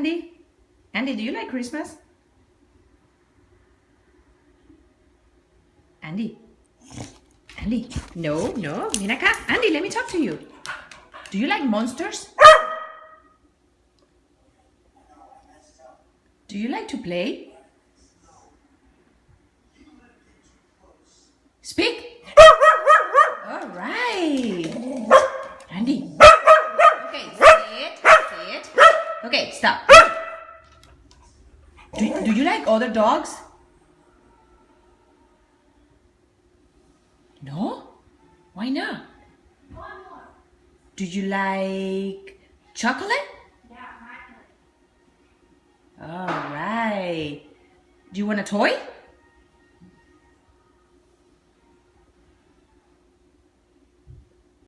Andy? Andy, do you like Christmas? Andy? Andy? No, Minaka. Andy, let me talk to you. Do you like monsters? Do you like to play? Speak. All right. Andy. Okay, sit. Okay, stop. Do you like other dogs? No? Why not? Do you like chocolate? Yeah, All right. Do you want a toy?